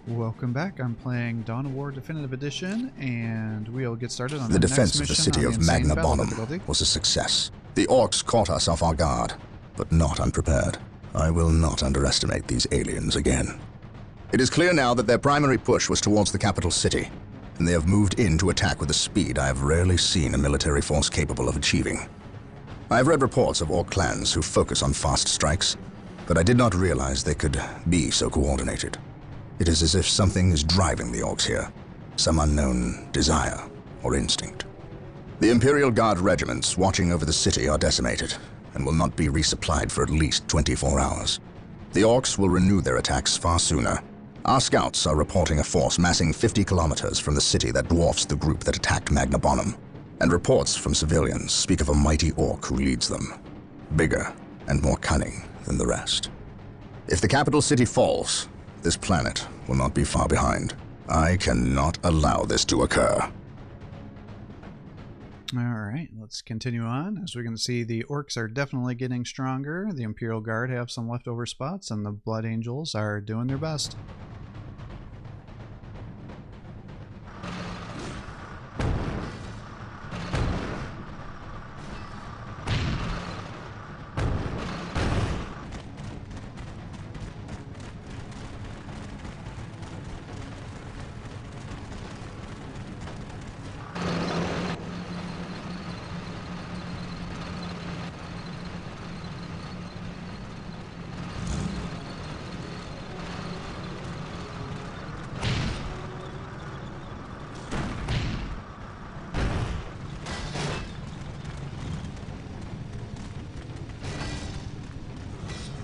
Welcome back. I'm playing Dawn of War Definitive Edition, and we'll get started on the defense of the city of Magna Bonum was a success. The orcs caught us off our guard, but not unprepared. I will not underestimate these aliens again. It is clear now that their primary push was towards the capital city, and they have moved in to attack with a speed I have rarely seen a military force capable of achieving. I have read reports of orc clans who focus on fast strikes, but I did not realize they could be so coordinated. It is as if something is driving the orcs here, some unknown desire or instinct. The Imperial Guard regiments watching over the city are decimated and will not be resupplied for at least 24 hours. The orcs will renew their attacks far sooner. Our scouts are reporting a force massing 50 kilometers from the city that dwarfs the group that attacked Magna Bonum, and reports from civilians speak of a mighty orc who leads them, bigger and more cunning than the rest. If the capital city falls, this planet will not be far behind. I cannot allow this to occur. Alright, let's continue on. As we can see, the orcs are definitely getting stronger. The Imperial Guard have some leftover spots, and the Blood Angels are doing their best.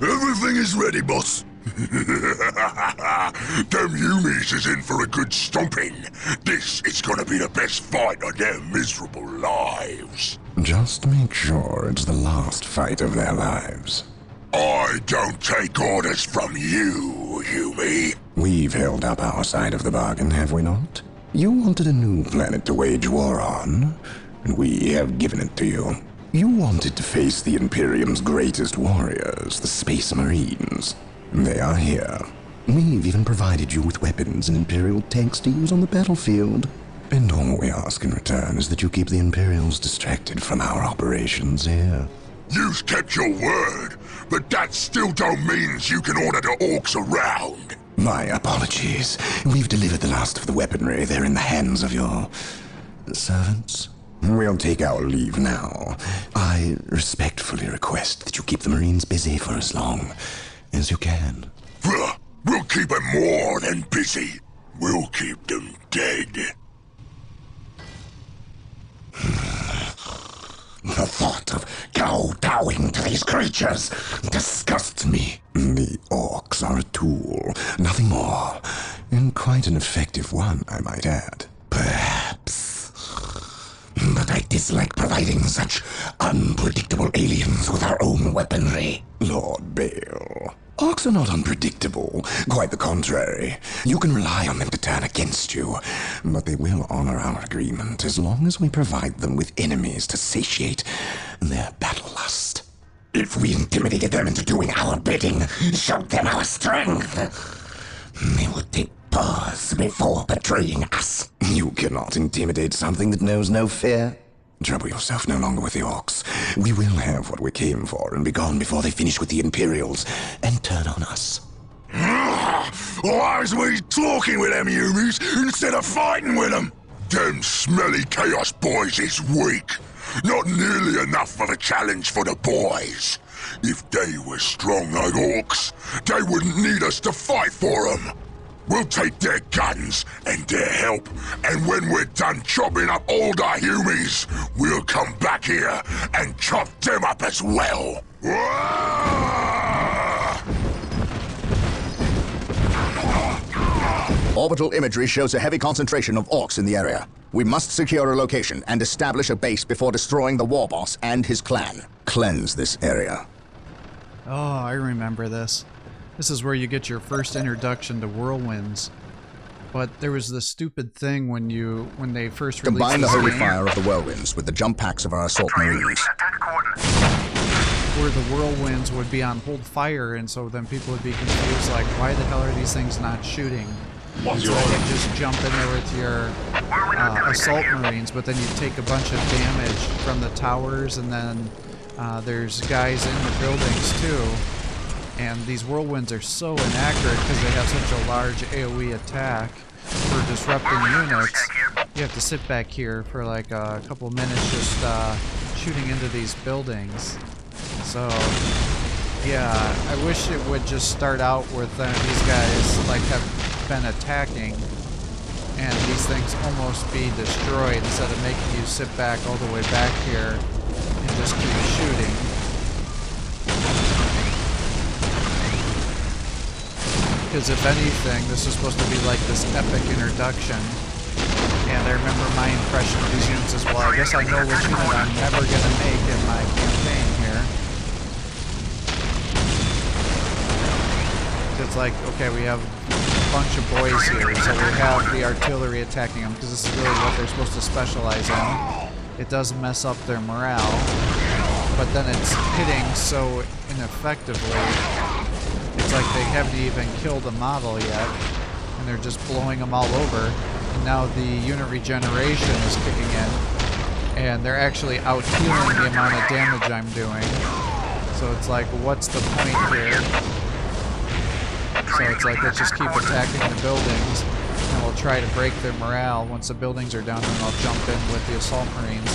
Everything is ready, boss. Them Humies is in for a good stomping. This is gonna be the best fight of their miserable lives. Just make sure it's the last fight of their lives. I don't take orders from you, Humie. We've held up our side of the bargain, have we not? You wanted a new planet to wage war on, and we have given it to you. You wanted to face the Imperium's greatest warriors, the Space Marines. They are here. We've even provided you with weapons and Imperial tanks to use on the battlefield. And all we ask in return is that you keep the Imperials distracted from our operations here. You've kept your word, but that still don't mean you can order the orcs around. My apologies. We've delivered the last of the weaponry. They're in the hands of your servants. We'll take our leave now. I respectfully request that you keep the Marines busy for as long as you can. We'll keep them more than busy. We'll keep them dead. The thought of kowtowing to these creatures disgusts me. The orcs are a tool, nothing more. And quite an effective one, I might add. Perhaps. But I dislike providing such unpredictable aliens with our own weaponry. Lord Bale, orcs are not unpredictable. Quite the contrary. You can rely on them to turn against you. But they will honor our agreement as long as we provide them with enemies to satiate their battle lust. If we intimidated them into doing our bidding, showed them our strength, they would take pause before betraying us. You cannot intimidate something that knows no fear. Trouble yourself no longer with the orcs. We will have what we came for and be gone before they finish with the Imperials and turn on us. Why is we talking with them Humies instead of fighting with them? Them smelly Chaos boys is weak. Not nearly enough of a challenge for the boys. If they were strong like orcs, they wouldn't need us to fight for them. We'll take their guns and their help, and when we're done chopping up all the Humies, we'll come back here and chop them up as well. Orbital imagery shows a heavy concentration of orcs in the area. We must secure a location and establish a base before destroying the war boss and his clan. Cleanse this area. Oh, I remember this. This is where you get your first introduction to whirlwinds. But there was this stupid thing when they first released Combine the this holy game, fire of the whirlwinds with the jump packs of our assault marines. where the whirlwinds would be on hold fire, and so then people would be confused, like, why the hell are these things not shooting? So you just jump in there with your assault marines, but then you take a bunch of damage from the towers, and then there's guys in the buildings too. And these whirlwinds are so inaccurate because they have such a large AoE attack for disrupting units. You have to sit back here for like a couple minutes just shooting into these buildings. So yeah, I wish it would just start out with these guys like have been attacking and these things almost be destroyed instead of making you sit back all the way back here and just keep shooting. Because if anything, this is supposed to be like this epic introduction. And I remember my impression of these units as well. I guess I know which unit I'm never going to make in my campaign here. It's like, okay, we have a bunch of boys here, so we have the artillery attacking them, because this is really what they're supposed to specialize in. It does mess up their morale, but then it's hitting so ineffectively. It's like they haven't even killed a model yet, and they're just blowing them all over. And now the unit regeneration is kicking in, and they're actually out-healing the amount of damage I'm doing. So it's like, what's the point here? So it's like, let's just keep attacking the buildings, and we'll try to break their morale. Once the buildings are down, then I'll jump in with the assault marines,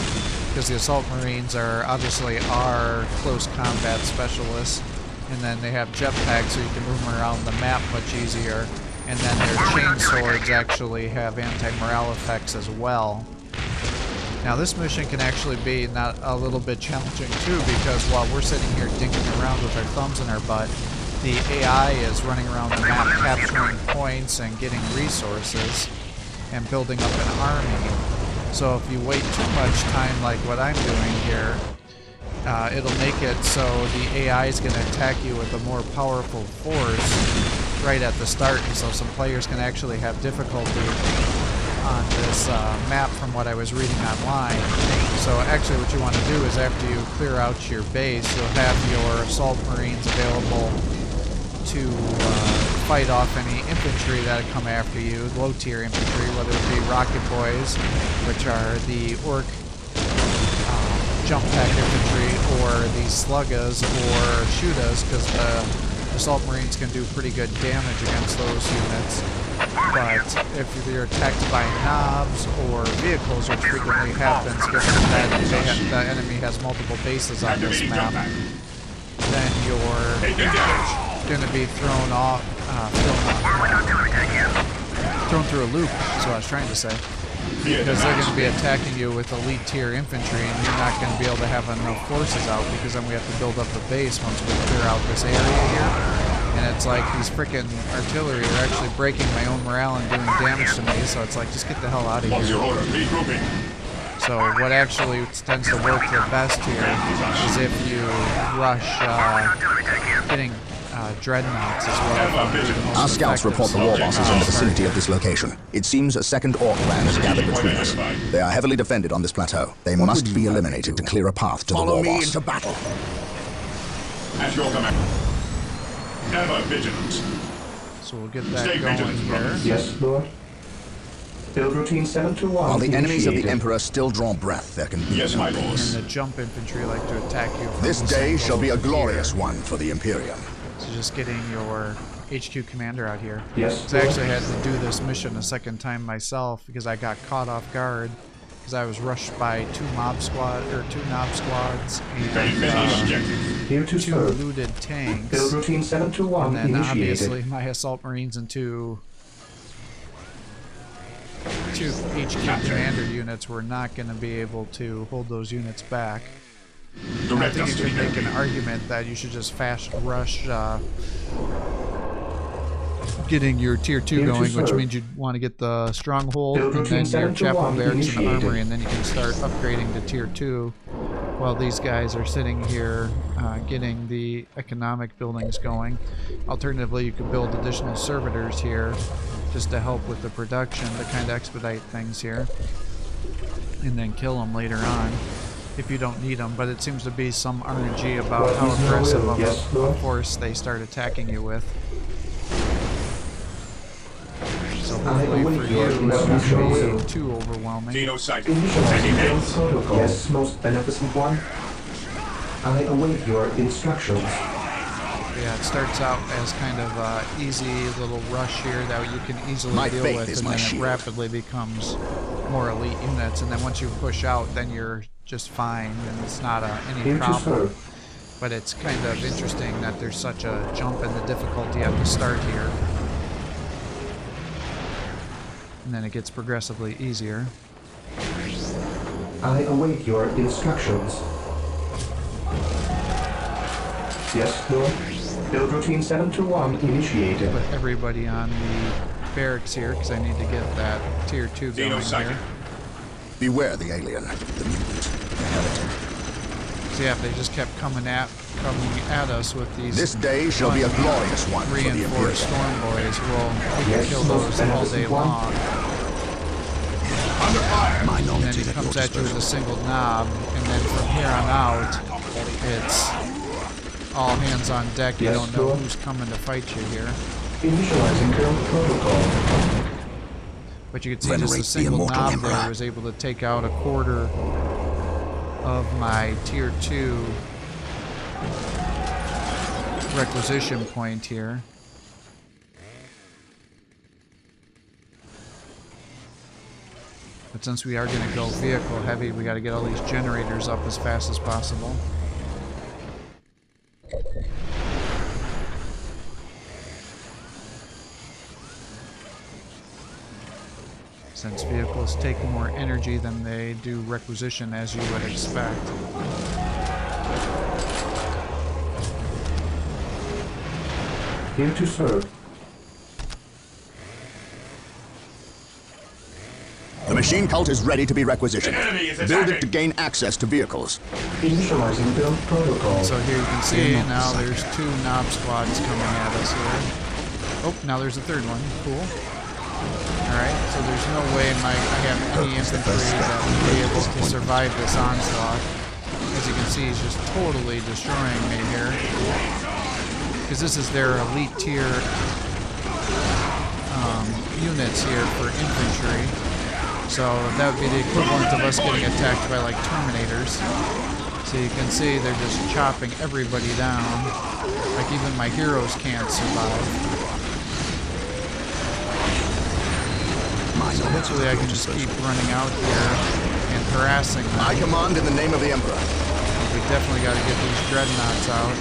because the assault marines are obviously our close combat specialists. And then they have jetpacks, so you can move them around the map much easier. And then their chain swords actually have anti-morale effects as well. Now this mission can actually be not a little bit challenging too, because while we're sitting here dinking around with our thumbs in our butt, the AI is running around the map capturing points and getting resources and building up an army. So if you wait too much time like what I'm doing here, it'll make it so the AI is going to attack you with a more powerful force right at the start, and so some players can actually have difficulty on this map from what I was reading online. So actually what you want to do is after you clear out your base, you'll have your assault marines available to fight off any infantry that come after you, low-tier infantry, whether it be rocket boys, which are the orc jump pack infantry, or the sluggas or shootas, because the assault marines can do pretty good damage against those units. But if you're attacked by knobs or vehicles, which frequently happens given that the enemy has multiple bases on this map, then you're going to be thrown off, thrown through a loop, is what I was trying to say. Because they're going to be attacking you with elite tier infantry, and you're not going to be able to have enough forces out, because then we have to build up the base once we clear out this area here. And it's like these freaking artillery are actually breaking my own morale and doing damage to me, so it's like, just get the hell out of here. So what actually tends to work the best here is if you rush getting dreadnoughts is what I found to be the most Our scouts report the war bosses in the vicinity of this location. It seems a second orc clan has gathered between us. They are heavily defended on this plateau. They must be eliminated to clear a path to the war boss. Into battle. At your command. Ever vigilant. So we'll get that going here. Yes, Lord. Build routine 721. While the enemies of the Emperor still draw breath, there can be no And peace. the jump infantry like to attack you from This this day angle shall be a here. glorious one for the Imperium. So just getting your HQ commander out here. Yes, So I actually had to do this mission a second time myself because I got caught off guard because I was rushed by two knob squads and Here to two serve. looted tanks. Build routine 721 And then obviously initiated. my assault marines and two HQ commander units were not going to be able to hold those units back. I think you could make an argument that you should just fast rush getting your tier 2 going, which means you'd want to get the stronghold and then your chapel barracks and the armory, and then you can start upgrading to tier 2 while these guys are sitting here getting the economic buildings going. Alternatively, you could build additional servitors here just to help with the production to kind of expedite things here, and then kill them later on if you don't need them. But it seems to be some RNG about how aggressive of a force they start attacking you with. So hopefully for you it won't be too overwhelming. Xenos sighted. Initializing Taking build hits. protocol. Yes, most beneficent one. I await your instructions. Yeah, it starts out as kind of easy little rush here that you can easily My deal faith with, is and my then it shield. rapidly becomes more elite units, and then once you push out, then you're just fine, and it's not any Here to problem. serve. But it's kind of interesting that there's such a jump in the difficulty at the start here. And then it gets progressively easier. I await your instructions. Yes, Lord. Build routine 721 initiated. Put everybody on the barracks here, because I need to get that tier 2 going Xenos sighted. here. Beware the alien, the mutant, the heretic. So yeah, if they just kept coming at us with these This day shall be a glorious one for the reinforced Imperial. storm boys, we can Yes, kill most those all day beneficent one. long. Under fire. My And then knowledge he is at your comes at you with a disposal. single knob, and then from here on out, it's all hands on deck. You Yes, don't know Lord. who's coming to fight you here. Initializing build protocol. But you can see just a Venerate the single immortal knob Emperor. there was able to take out a quarter of my tier 2 requisition point here. But since we are going to go vehicle heavy, we got to get all these generators up as fast as possible. Since vehicles take more energy than they do requisition, as you would expect. Here to serve. The machine cult is ready to be requisitioned. The enemy is Build attacking. it to gain access to vehicles. Initializing build protocol. So here you can see now there's 2 knob squads coming at us here. Oh, now there's a third one. Cool. Alright, so there's no way I have any infantry that would be able to survive this onslaught. As you can see, he's just totally destroying me here. Because this is their elite tier units here for infantry. So that would be the equivalent of us getting attacked by like Terminators. So you can see they're just chopping everybody down. Like even my heroes can't survive. So hopefully I can just keep running out here and harassing them. I command in the name of the Emperor. We definitely got to get these dreadnoughts out.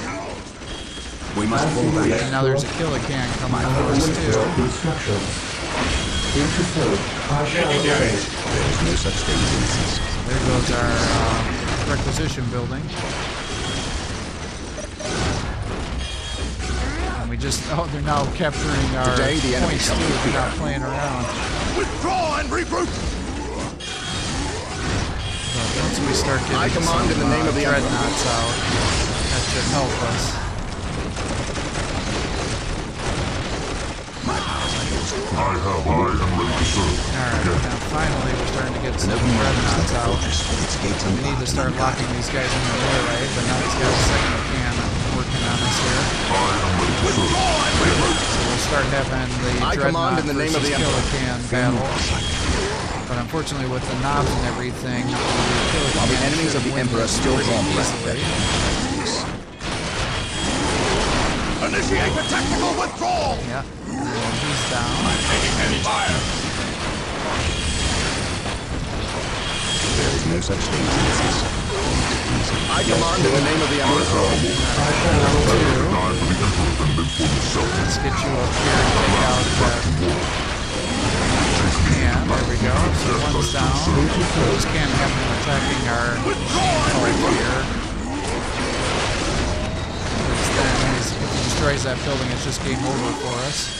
We must pull back. And now there's a Killican coming I for us await too. your instructions. Here to serve. I shall obey. There is no such thing as innocence. There goes our requisition building. And we just, oh, they're now capturing our Today, the enemy points shall too. be They're not playing around. Withdraw and regroup. But once we start getting I command in the name of the Emperor. dreadnoughts out, that should help us. I am ready to serve. Alright, now finally we're starting to get some dreadnoughts out. We need to start locking these guys in the melee, but now he's got a second cannon working on us here. So we'll start having the I dreadnought command in the name of versus the Emperor. Killican battle. But unfortunately with the knobs and everything, the While the enemies of the Emperor still draw breath, Initiate the tactical withdrawal. Yeah, and he's down. Taking heavy fire. There is no such thing as innocence. I command in the name of the Emperor. Let's get you up here and take out that. And there we go. So one's down. We just can't have them attacking our hull here. Because then if he destroys that building, it's just game over for us.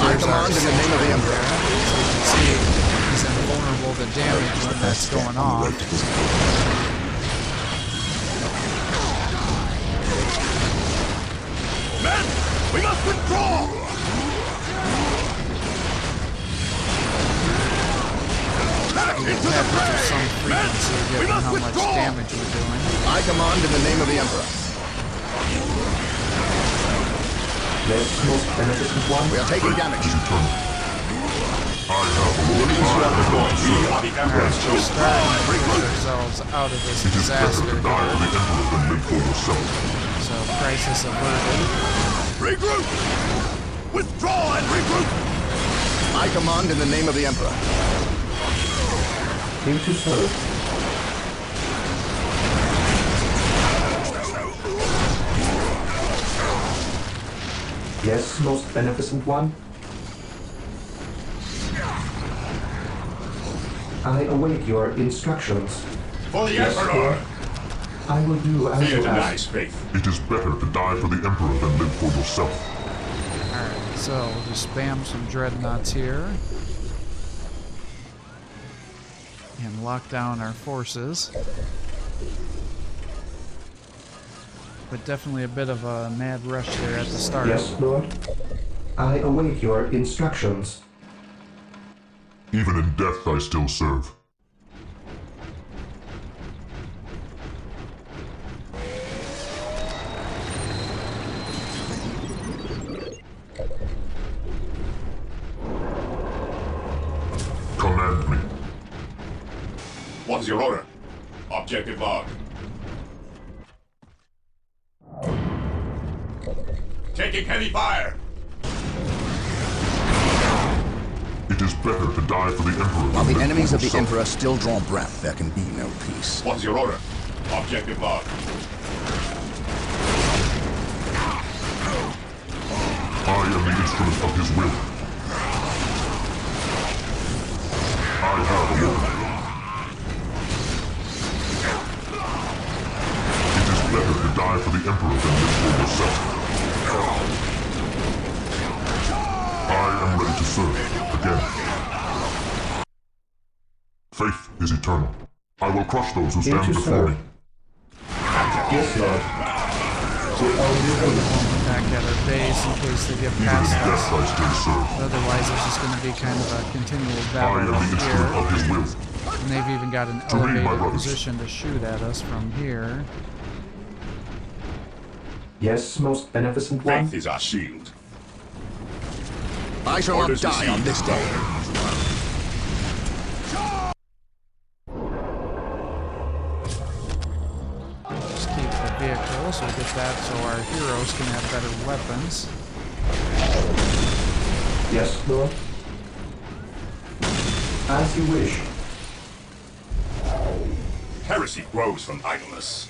I There's our command in the name of the sentry Emperor. there. So you can see he's invulnerable to damage when that's going off. Men, we must withdraw. Back You into the have to do fray. some frequency given must how much withdraw. damage we're doing. I command in the name of the Emperor. Yes, most beneficent one. We are taking damage. Alright, so we're starting to push ourselves out of this disaster here. So, crisis averted. Regroup! Withdraw and regroup! I command in the name of the Emperor. Here to serve. Yes, most beneficent one. I await your instructions. For the Yes, Emperor! Lord. I will do as Fear you denies ask. faith. It is better to die for the Emperor than live for yourself. Alright, so we'll just spam some dreadnoughts here. And lock down our forces. But definitely a bit of a mad rush there at the start. Yes, Lord. I await your instructions. Even in death I still serve. Command me. What's your order? Objective log. Taking heavy fire! It is better to die for the Emperor While than the live enemies for of the yourself. Emperor still draw breath, there can be no peace. What's your order? Objective log. I am the instrument of his will. I have a order. It is better to die for the Emperor than live for yourself. I am ready to serve again. Faith is eternal. I will crush those who stand Here to before me. serve. Yes, Lord. We owe you aid. Back at our base in case they get Even in past death us. I still serve. Otherwise, it's just going to be kind of a continual I battle am the instrument here. of his will. And they've even got an To read my elevated brothers. position to shoot at us from here. Yes, most beneficent one. Faith is our shield. I shall not Orders die received. on this day. Just keep the vehicle so we get that so our heroes can have better weapons. Yes, Lord. As you wish. Heresy grows from idleness.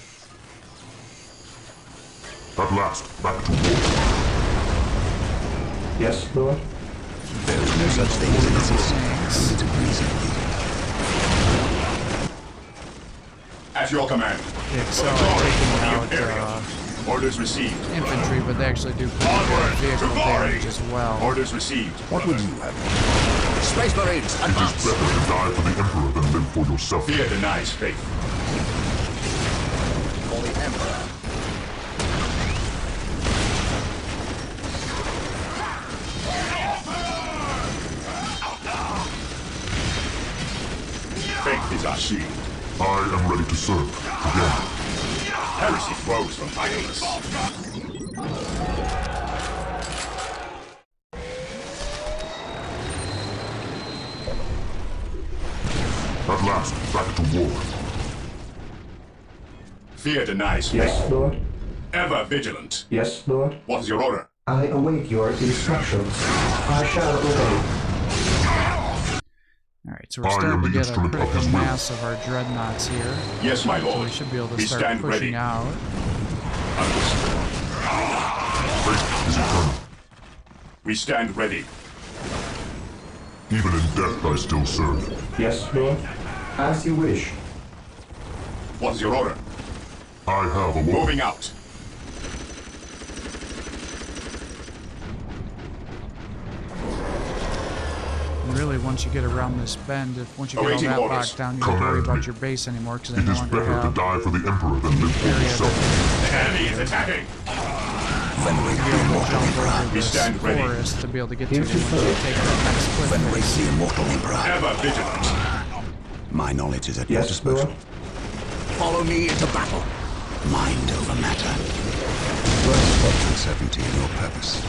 At last, back to war. Yes, Lord. There is no such thing as innocence. Only to reason. At your command. The Excel are taking out Orders received. infantry, but they actually do pretty Onward good to vehicle glory. damage as well. Orders received. What would you have? Space Marines, It is advance! better to die for the Emperor than live for yourself. Fear denies faith. For the Emperor. Faith is our shield. I am ready to serve again. Heresy grows from idleness. At last, back to war. Fear denies faith. Yes, Lord. Ever vigilant. Yes, Lord. What is your order? I await your instructions. I shall obey. Alright, so we're I starting am to the get a instrument of critical his will. mass of our dreadnoughts here. Yes, my So lord. we should be able to We start stand pushing ready. out. Understood. Faith is eternal. We stand ready. Even in death I still serve. Yes, Lord. As you wish. What is your order? I have a order. Moving out. And really, once you get around this bend, once you get all Awaiting that orders. locked down, you don't have to worry Command about me. your base anymore because they It no is longer better to have die for the Emperor than live for area yourself. The enemy is attacking. Venerate the immortal jump Emperor. over We this stand ready. forest to be able to get to Here you to once you serve. take that next cliff Venerate face. the immortal Emperor. Ever vigilant. My knowledge is at your Yes, disposal. Lord. Follow me into battle. Mind over matter. What uncertainty in your purpose?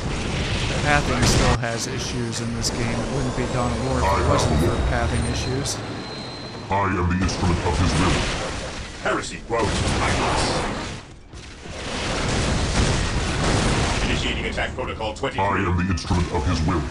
Pathing still has issues in this game. It wouldn't be Dawn of War if it wasn't for pathing issues. I am the instrument of his will. Heresy grows mindless. Initiating attack protocol 23. I am the instrument of his will.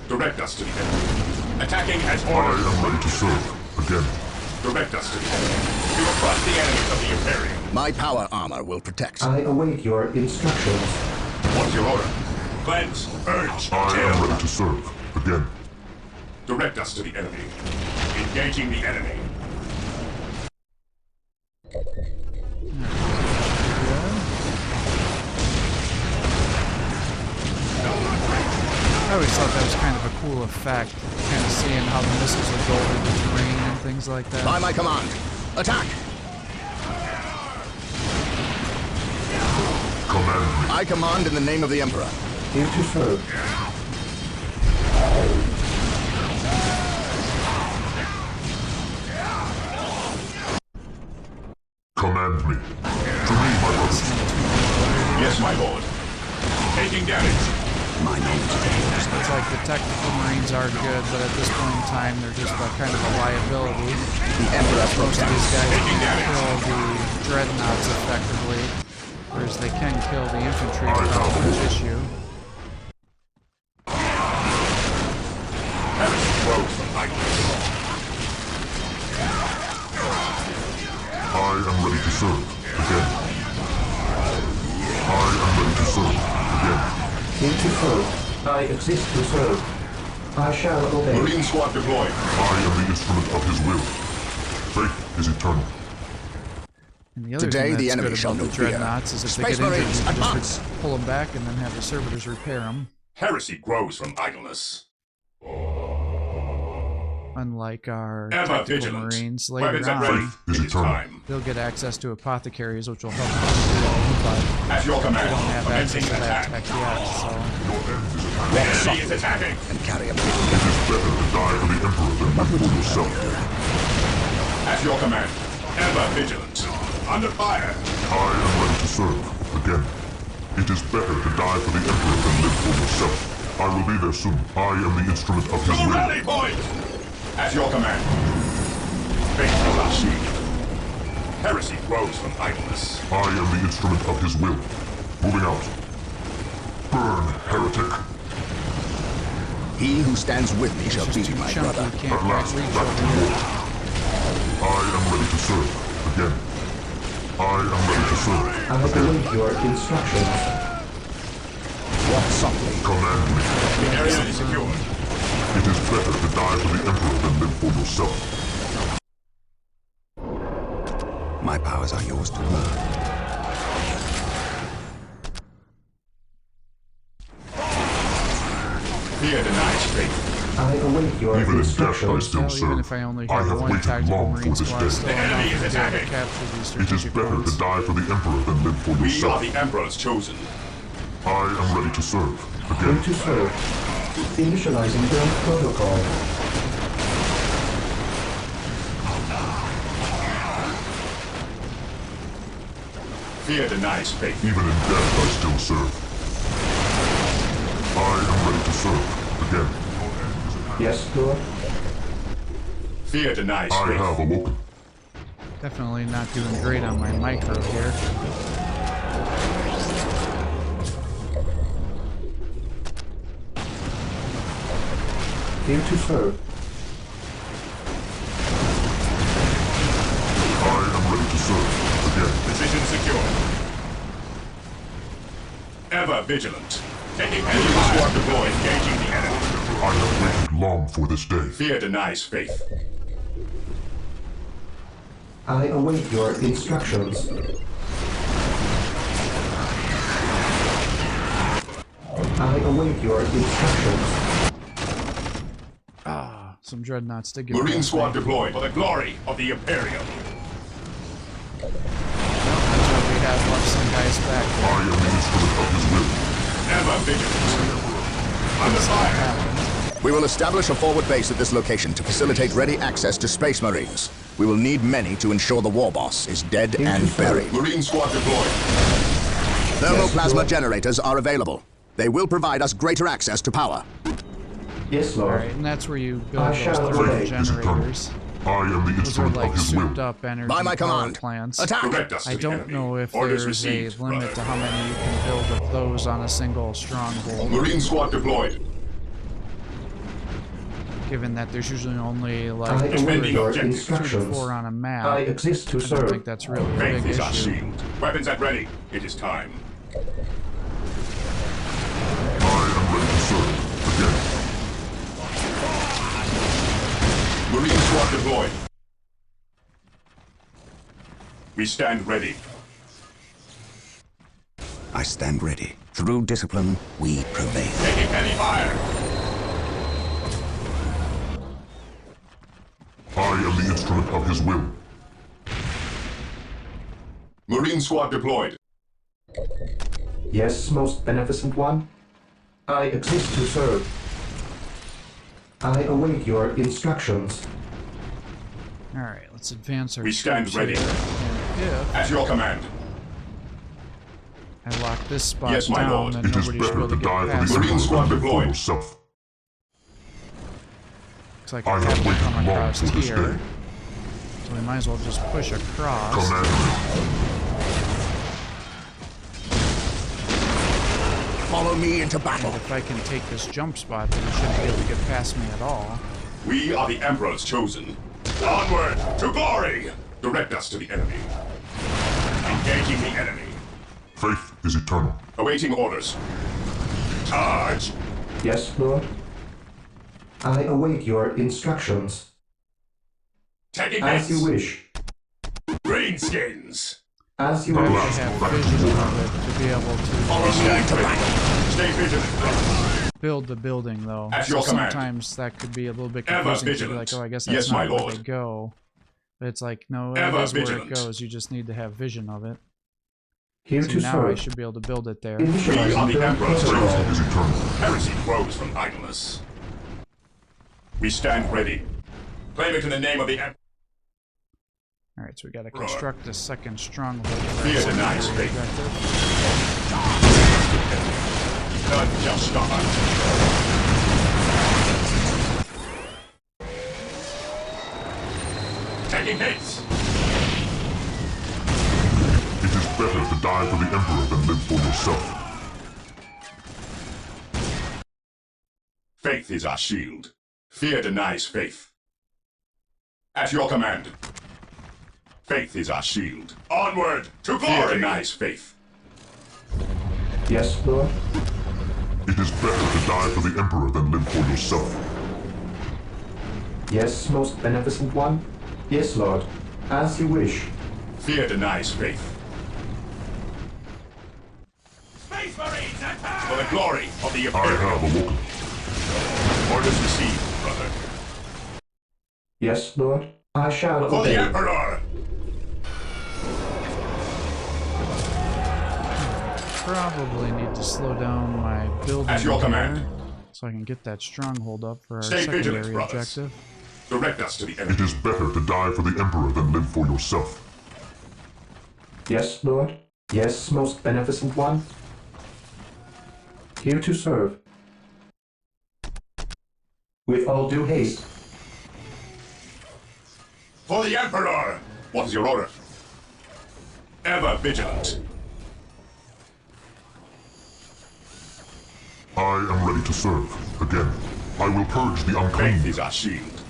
Direct us to the enemy. Attacking as I ordered. am ready to serve. Again. Direct us to the enemy. We will crush the enemies of the Imperium. My power armor will protect. I await your instructions. What's your order? Cleanse, purge, I am kill. ready to serve. Again. Direct us to the enemy. Engaging the enemy. I always thought that was kind of a cool effect, kind of seeing how the missiles would go over the terrain and things like that. By my command, attack! Command me. I command in the name of the Emperor. Here to serve. Command me. To me, my lord. Yes, my lord. Taking damage. My name today is It's like the tactical marines are good, but at this point in time, they're just a kind of a liability. the Emperor Most of these protects. guys can kill the dreadnoughts effectively, whereas they can kill the infantry without much issue. Heresy grows from idleness. I am ready to serve. Again. I am ready to serve. Again. Here to serve. I exist to serve. I shall obey. Marine squad deployed. I am the instrument of his will. Faith is eternal. And the other Today, thing the that's enemy good shall about the know fear. dreadnoughts is if Space they get injured, Marines, you can advance! just pull them back and then have the servitors repair them. Heresy grows from idleness. Unlike our Ever tactical vigilant. marines later Weapons at on, ready. Faith is It is eternal. time. they'll get access to apothecaries, which will help them, but At your they command. don't have Commencing access to that attack. tech yet, so... The enemy is attacking. And carry a It is better to die for the Emperor than live for yourself. At your command. Ever vigilant. Under fire. I am ready to serve. Again. It is better to die for the Emperor than live for yourself. I will be there soon. I am the instrument of his To will. rally point. At your command. Faith will not see. Heresy grows from idleness. I am the instrument of his will. Moving out. Burn, heretic. He who stands with me shall It's be just too my chunky, brother. you can't At quite last, reach back over to here. war. I am ready to serve. Again. I am ready to serve. I await your instructions. Walk softly. Command me. The area is secured. It is better to die for the Emperor than live for yourself. My powers are yours to command. Fear denies faith. I await your Even in death I instructions. still Well, even serve. if I only I have have one waited tactical long marine for this squad, still day. enough enemy to is be able to attacking. capture these It is strategic better points. to die for the Emperor than live for We are yourself. the Emperor's chosen. I am ready to serve. Here Again. to serve. Initializing build protocol. Fear denies faith. Even in death I still serve. I am ready to serve. Again. Yes, Lord. Fear denies I faith. have awoken. Definitely not doing great on my micro here. Here to serve. I am ready to serve. Again. Position secure. Ever vigilant. Taking enemy squad deployed. Engaging the enemy. I have waited long for this day. Fear denies faith. I await your instructions. I await your instructions. Ah, some dreadnoughts did get Marine past squad me. deployed for the glory of the Imperium. That's what we have left some guys back I there. am the instrument of his will. Ever vigilant. Under fire. We will establish a forward base at this location to facilitate ready access to Space Marines. We will need many to ensure the war boss is dead and buried. Marine squad deployed. Thermoplasma generators are available. They will provide us greater access to power. Yes, Lord. Alright, and that's where you build I those shall thermal obey. generators. I am the Those are instrument like of his will. souped up energy By my power command. plants. Attack! Direct us to I the don't enemy. know if Orders there's received, a limit brother. to how many you can build of those on a single stronghold, Marine squad deployed. given that there's usually only like I two await your or 2 to instructions. 4 on a map. I exist to I don't serve. think that's really a Faith big is our issue. shield. Weapons at ready. It is time. I am ready to serve. Again. Marine squad deployed. We stand ready. I stand ready. Through discipline, we prevail. Taking heavy fire. I am the instrument of his will. Marine squad deployed. Yes, most beneficent one. I exist to serve. I await your instructions. Alright, let's advance our We stand troops ready. here. And if At your command. I lock this spot Yes, my down, lord. then It is nobody should be better able to to get die for past the me. Marine emperor squad than live for deployed. yourself. Looks like I I have have to waited come long across for this here. day. So we might as well just push across. Commander, Follow me into battle. If I can take this jump spot, then you shouldn't be able to get past me at all. We are the Emperor's chosen. Onward to glory! Direct us to the enemy. Engaging the enemy. faith is eternal. Awaiting orders. Charge! Yes, Lord. I await your instructions. Taking As you hits. wish. Greenskins. As you You have wish. to have vision of it to be able to Follow me into battle. Stay vigilant. build the building, though. At So your command. sometimes that could be a little bit Ever confusing to be vigilant. like, oh, I guess that's Yes, not my where lord. they go. But it's like, no, it Ever is where vigilant. it goes. You just need to have vision of it. Here See, to now I serve. should be able to build it there. We Initializing are the build Emperor's protocol. Faith is eternal. Heresy grows from idleness. We stand ready. Claim it in the name of the Emperor. Alright, so we gotta construct a second stronghold for Fear our denies secondary faith. objective. None shall stop us. Taking hits. It is better to die for the emperor than live for yourself. Faith is our shield. Fear denies faith. At your command. Faith is our shield. Onward to glory! Fear denies faith. Yes, Lord. It is better to die for the emperor than live for yourself. Yes, most beneficent one. Yes, Lord. As you wish. Fear denies faith. Space Marines attack! For the glory of the I Imperial. have awoken. Orders received, brother. Yes, Lord. I shall For obey. the Emperor! Probably need to slow down my building At your here, command. so I can get that stronghold up for our Stay secondary vigilant, brothers. objective. Direct us to the It enemy. is better to die for the emperor than live for yourself. Yes, Lord. Yes, most beneficent one. Here to serve. With all due haste. For the Emperor! What is your order? Ever vigilant. I am ready to serve. Again, I will purge the unclean. Faith is our shield.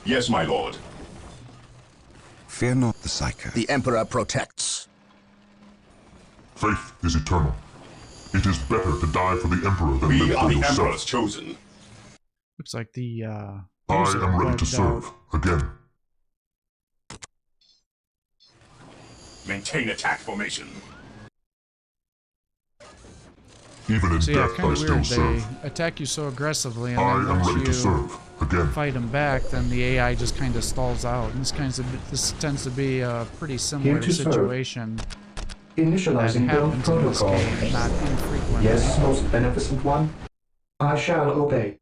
Yes, my lord. Fear not the Psyker. The Emperor protects. Faith is eternal. It is better to die for the emperor than We live are for the Emperor's yourself. chosen. Looks like the I music am ready to bugged out. serve. Again. Maintain attack formation. Even in So yeah, death, kind I of still weird. serve. They attack you so aggressively, and I then am once ready to you serve. Again. fight them back, then the AI just kind of stalls out. And this tends to be a pretty similar to serve. situation that Initializing build happens in this protocol. game, not infrequently. Yes, most beneficent one. I shall obey.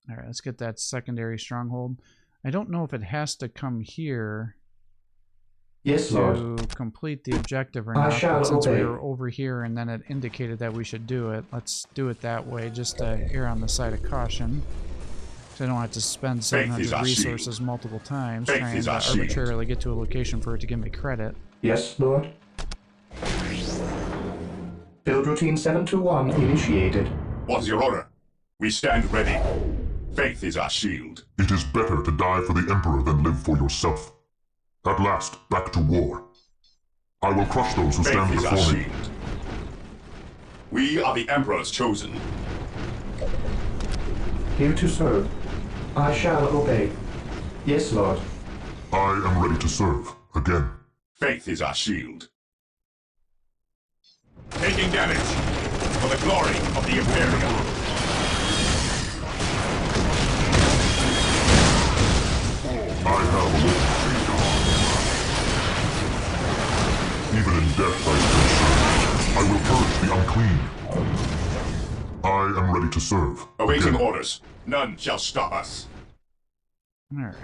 All right, let's get that secondary stronghold. I don't know if it has to come here Yes, to Lord. complete the objective or I not, shall but since we obey. were over here and then it indicated that we should do it, let's do it that way, just to err on the side of caution. So I don't have to spend 700 resources multiple times trying to arbitrarily get to a location for it to give me credit. Yes, Lord. Build routine 721 initiated. What's your order? We stand ready. Faith is our shield. It is better to die for the Emperor than live for yourself. At last, back to war. I will crush those who stand Faith is our before me. shield. We are the Emperor's chosen. Here to serve. I shall obey. Yes, Lord. I am ready to serve. Again. Faith is our shield. Taking damage for the glory of the Imperium. I have a will. Even in death I still serve. I will purge the unclean. I am ready to serve. Awaiting Again. orders. None shall stop us. Alright.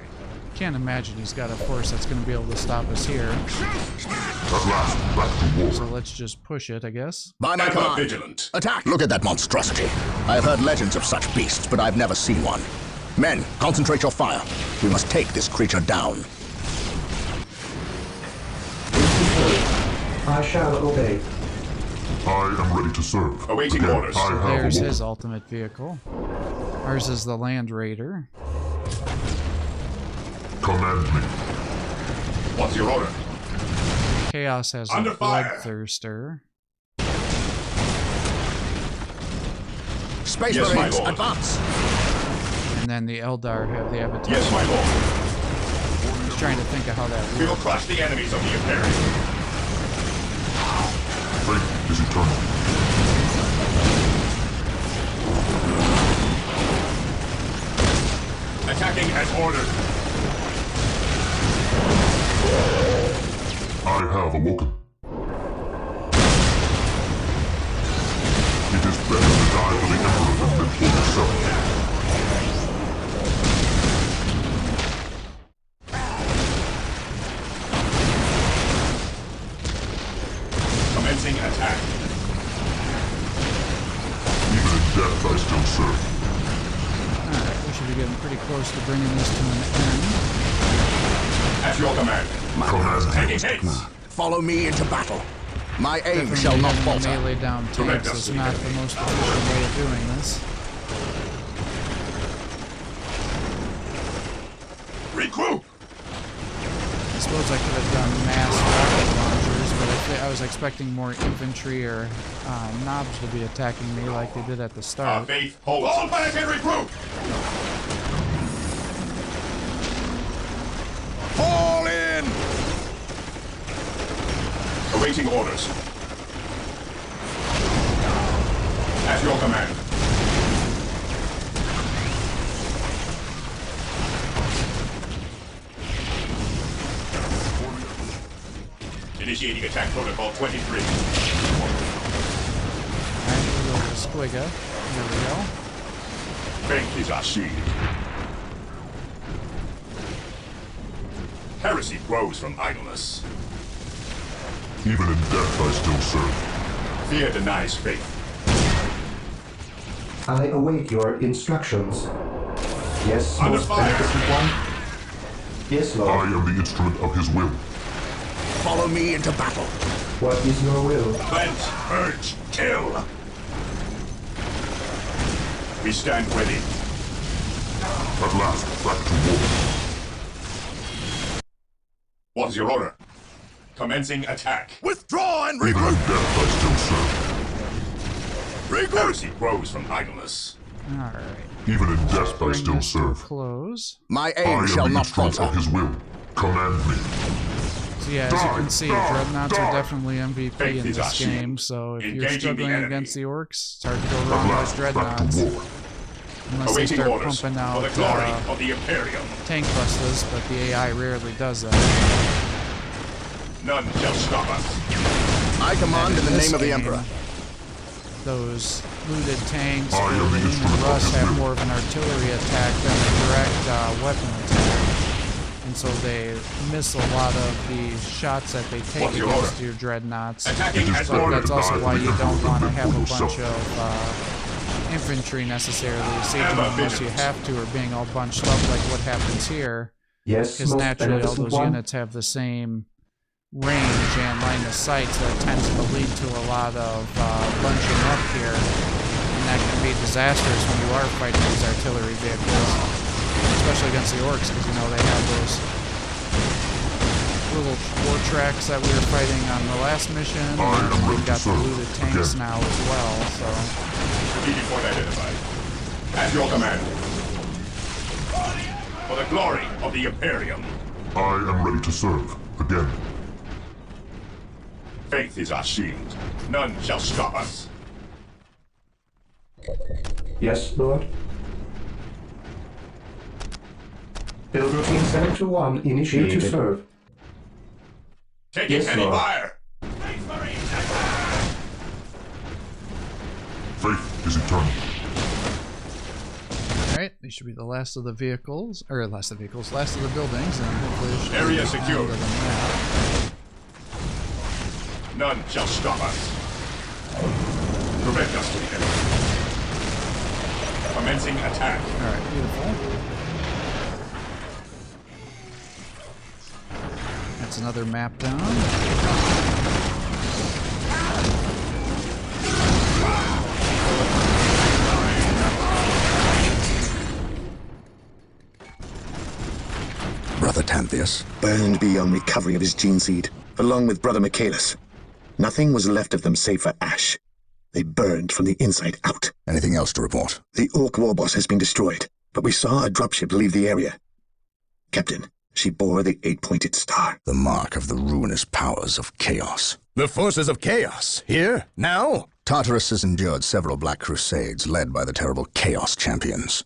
Can't imagine he's got a force that's going to be able to stop us here. At last, back to war. So let's just push it, I guess. By my Ever command. vigilant. Attack! Look at that monstrosity. I have heard legends of such beasts, but I've never seen one. Men, concentrate your fire. We must take this creature down. I shall obey. I am ready to serve. Awaiting Again, orders. I have There's a will. his ultimate vehicle. Ours is the Land Raider. Command me. What's your order? Chaos has a Under fire. Bloodthirster. Space Yes, my Marines, lord. advance! And then the Eldar have the Avatar. Yes, my lord. Just trying to think of how that We will works. crush the enemies of the Imperium. Faith is eternal. Attacking as ordered. I have awoken. It is better to die for the Emperor than live for yourself. Commencing attack. Even in death, I still serve. Alright, we should be getting pretty close to bringing this to an end. At your command. Command me. Taking hits. Follow me into battle. My aim Definitely shall not having falter. melee down tanks is Tremendously. not the most efficient way of doing this. Regroup. I suppose I could have done mass rocket launchers, but I was expecting more infantry or knobs to be attacking me like they did at the Our start. faith holds. Fall back and regroup. Fall in! Awaiting orders. At your command. Initiating attack protocol 23. Alright, we'll go to Squigga. There we go. Faith is our shield. Heresy grows from idleness. Even in death, I still serve. Fear denies faith. I await your instructions. Yes, Under most fire. beneficent one. Yes, I Lord. am the instrument of his will. Follow me into battle. What is your will? Cleanse, purge, kill. We stand ready. At last, back to war. What's your order? Commencing attack. Withdraw and Even in regroup! death, I still serve. Heresy grows from idleness. Alright. Even in death, I Bring still this to a serve. close. My I aim am shall the not instrument falter. of his will. Command me. So yeah, as you can see, Dreadnoughts are definitely MVP in this game, so if you're struggling against the Orcs, it's hard to go wrong with Dreadnoughts. Unless they start pumping out tank busters, but the AI rarely does that. None shall stop us. I command in the name of the Emperor. Those looted tanks and Russ have more of an artillery attack than a direct weapon attack. And so they miss a lot of the shots that they take against your Dreadnoughts. So that's also why you don't want to have a bunch of infantry necessarily sieging unless you have to, or being all bunched up like what happens here. Yes, because naturally all those units have the same range and line of sight, so it tends to lead to a lot of bunching up here, and that can be disastrous when you are fighting these artillery vehicles, especially against the Orcs, because you know they have those little war tracks that we were fighting on the last mission, and we've got the looted tanks now as well, so... Strategic point identified. At your command. For the glory of the Imperium. I am ready to serve. Again. Faith is our shield. None shall stop us. Yes, Lord. Build routine 721, initiate to serve. Taking heavy fire. Faith is eternal. Alright, these should be the last of the vehicles, or last of the buildings, and hopefully area secure. That. None shall stop us. Prevent us from entering. Commencing attack. Alright, beautiful. That's another map down. Brother Tanthius. Burned beyond recovery of his gene seed, along with Brother Michaelis. Nothing was left of them save for ash. They burned from the inside out. Anything else to report? The Orc warboss has been destroyed, but we saw a dropship leave the area. Captain, she bore the 8-pointed star. The mark of the ruinous powers of chaos. The forces of chaos? Here? Now? Tartarus has endured several Black Crusades led by the terrible Chaos Champions.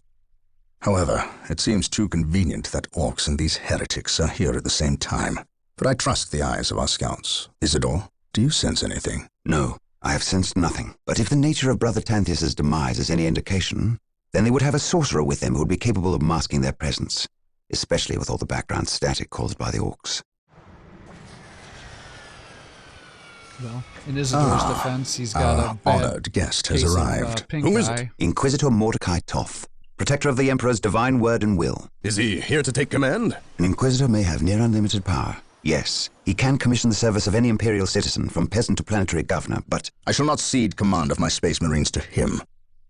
However, it seems too convenient that Orcs and these heretics are here at the same time. But I trust the eyes of our scouts. Isidore, do you sense anything? No, I have sensed nothing. But if the nature of Brother Tanthius' demise is any indication, then they would have a sorcerer with them who would be capable of masking their presence, especially with all the background static caused by the Orcs. Well, in Isidore's defense, he's got a bad honored guest has arrived. Pink Who is eye. it? Inquisitor Mordecai Toth, protector of the Emperor's divine word and will. Is he here to take command? An Inquisitor may have near unlimited power. Yes, he can commission the service of any Imperial citizen, from peasant to planetary governor, but... I shall not cede command of my Space Marines to him,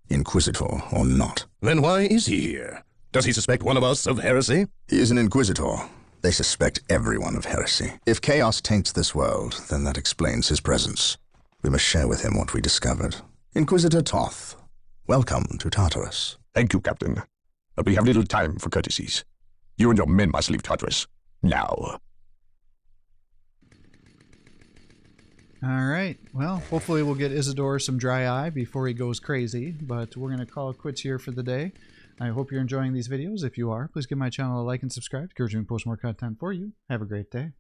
Inquisitor or not. Then why is he here? Does he suspect one of us of heresy? He is an Inquisitor. They suspect everyone of heresy. If chaos taints this world, then that explains his presence. We must share with him what we discovered. Inquisitor Toth, welcome to Tartarus. Thank you, Captain. But we have little time for courtesies. You and your men must leave Tartarus. Now. Alright, well, hopefully we'll get Isidore some dry eye before he goes crazy, but we're going to call it quits here for the day. I hope you're enjoying these videos. If you are, please give my channel a like and subscribe. Encourage me to post more content for you. Have a great day.